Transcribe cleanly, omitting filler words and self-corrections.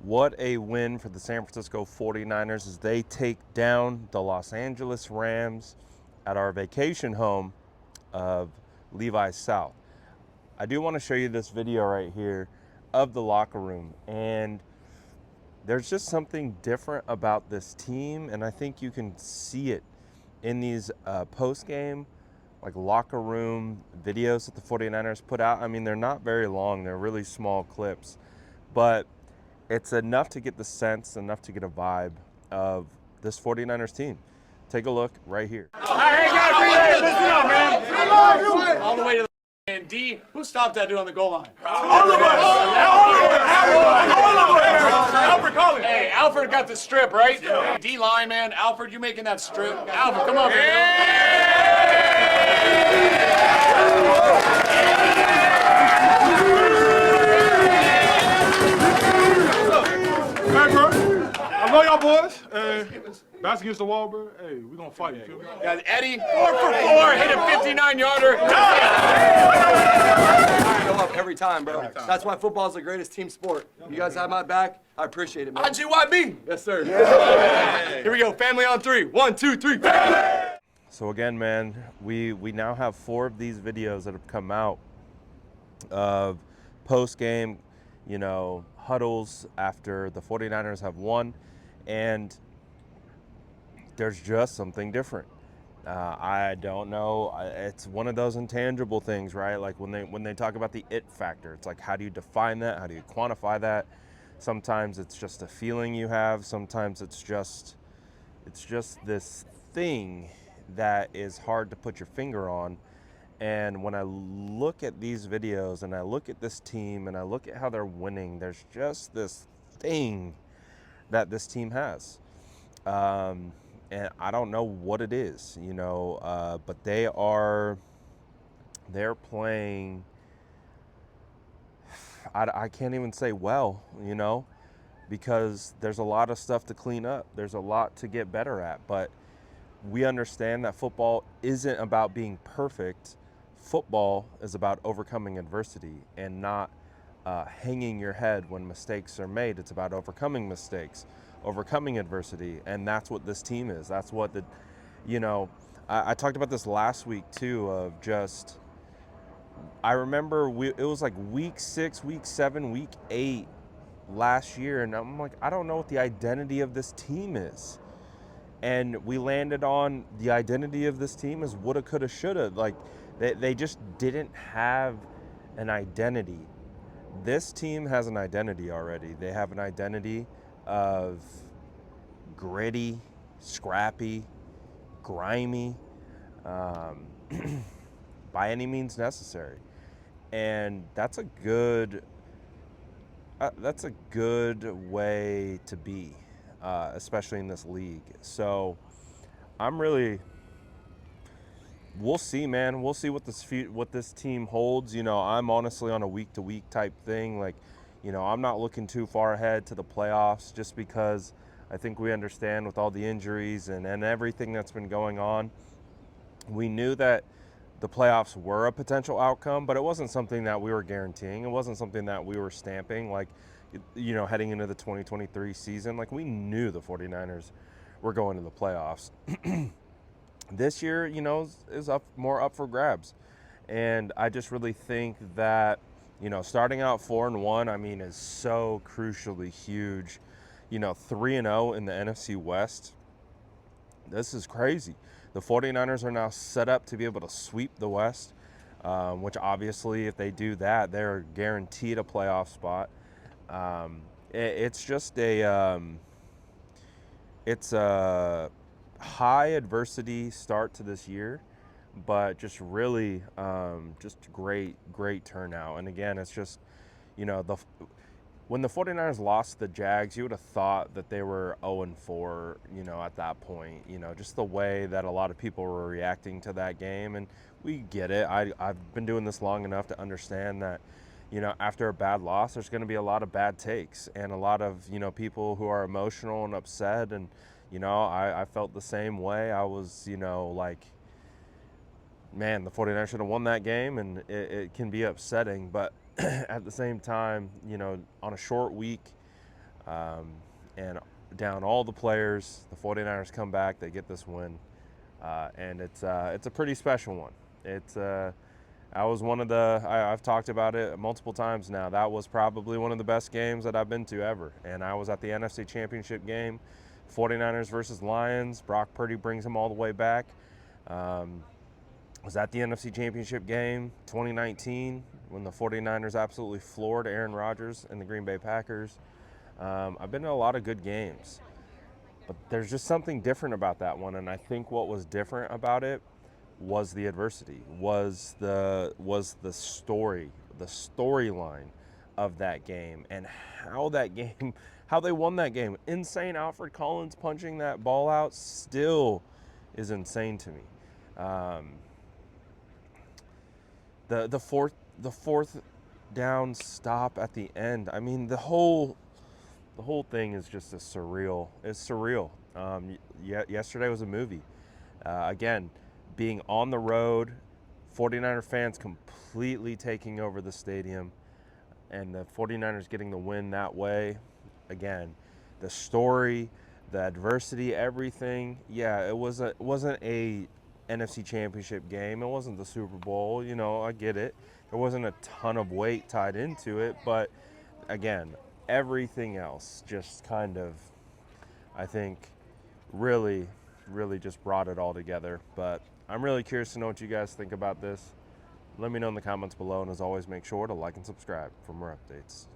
What a win for the San Francisco 49ers as they take down the Los Angeles Rams at our vacation home of Levi's South. I do want to show you this video right here of the locker room, and there's just something different about this team, and I think you can see it in these post-game like locker room videos that the 49ers put out. I mean, they're not very long, they're really small clips, but it's enough to get the sense, enough to get a vibe of this 49ers team. Take a look right here. Hey, guys, listen up, man. All the way to the and D. Who stopped that dude on the goal line? All of us. Alfred, call it. Hey, Alfred got the strip, right? Yeah. D line, man. Alfred, you making that strip? Alfred, come on, Hey, bro. I love y'all boys. That's against the wall, bro. Hey, we gonna fight. You feel me? Yeah, Eddie, 4 for 4, hit a 59-yarder. Go up every time, bro. That's why football is the greatest team sport. You guys have my back. I appreciate it, man. IGYB. Yes, sir. Yeah. Here we go. Family on 3. 1, 2, 3. So again, man, we now have 4 of these videos that have come out of post-game, huddles after the 49ers have won, and there's just something different. I don't know. It's one of those intangible things, right? Like when they talk about the it factor, it's like, how do you define that? How do you quantify that? Sometimes it's just a feeling you have. Sometimes it's just this thing that is hard to put your finger on. And when I look at these videos and I look at this team and I look at how they're winning, there's just this thing that this team has. And I don't know what it is, but they're playing, I can't even say well, because there's a lot of stuff to clean up. There's a lot to get better at, but we understand that football isn't about being perfect. Football is about overcoming adversity and not hanging your head when mistakes are made. It's about overcoming mistakes, overcoming adversity, and that's what this team is. That's what I talked about this last week too, of just, I remember it was like week 6, week 7, week 8 last year, and I'm like, I don't know what the identity of this team is. And we landed on the identity of this team is woulda, coulda, shoulda. Like, they just didn't have an identity. This team has an identity already. They have an identity of gritty, scrappy, grimy, by any means necessary. And that's a good way to be, especially in this league. So we'll see, man. We'll see what this team holds. I'm honestly on a week-to-week type thing. Like, I'm not looking too far ahead to the playoffs, just because I think we understand with all the injuries and everything that's been going on. We knew that the playoffs were a potential outcome, but it wasn't something that we were guaranteeing. It wasn't something that we were stamping, like, heading into the 2023 season. Like, we knew the 49ers were going to the playoffs. This year, is more up for grabs. And I just really think that, starting out 4-1, I mean, is so crucially huge. 3-0 in the NFC West. This is crazy. The 49ers are now set up to be able to sweep the West, which obviously, if they do that, they're guaranteed a playoff spot. It's just it's a high adversity start to this year, but just really just great turnout. And again, it's just, when the 49ers lost the Jags, you would have thought that they were 0-4, at that point, just the way that a lot of people were reacting to that game. And we get it. I've been doing this long enough to understand that, after a bad loss, there's going to be a lot of bad takes and a lot of, people who are emotional and upset. And, I felt the same way. I was, like, man, the 49ers should have won that game, and it can be upsetting. But at the same time, on a short week, and down all the players. The 49ers come back, they get this win, and it's a pretty special one. I was one of I've talked about it multiple times now. That was probably one of the best games that I've been to ever. And I was at the NFC Championship game, 49ers versus Lions. Brock Purdy brings them all the way back. Was at the NFC Championship game 2019 when the 49ers absolutely floored Aaron Rodgers and the Green Bay Packers. I've been to a lot of good games, but there's just something different about that one. And I think what was different about it was the adversity, was the story, the storyline of that game, and how they won that game. Insane Alfred Collins punching that ball out still is insane to me. The fourth down stop at the end. I mean, the whole thing is just it's surreal. Yesterday was a movie. Again, being on the road, 49er fans completely taking over the stadium, and the 49ers getting the win that way. Again, the story, the adversity, everything. Yeah, it wasn't a NFC Championship game. It wasn't the Super Bowl. You know, I get it. There wasn't a ton of weight tied into it, but again, everything else just kind of, I think, really just brought it all together. But I'm really curious to know what you guys think about this. Let me know in the comments below, and as always, make sure to like and subscribe for more updates.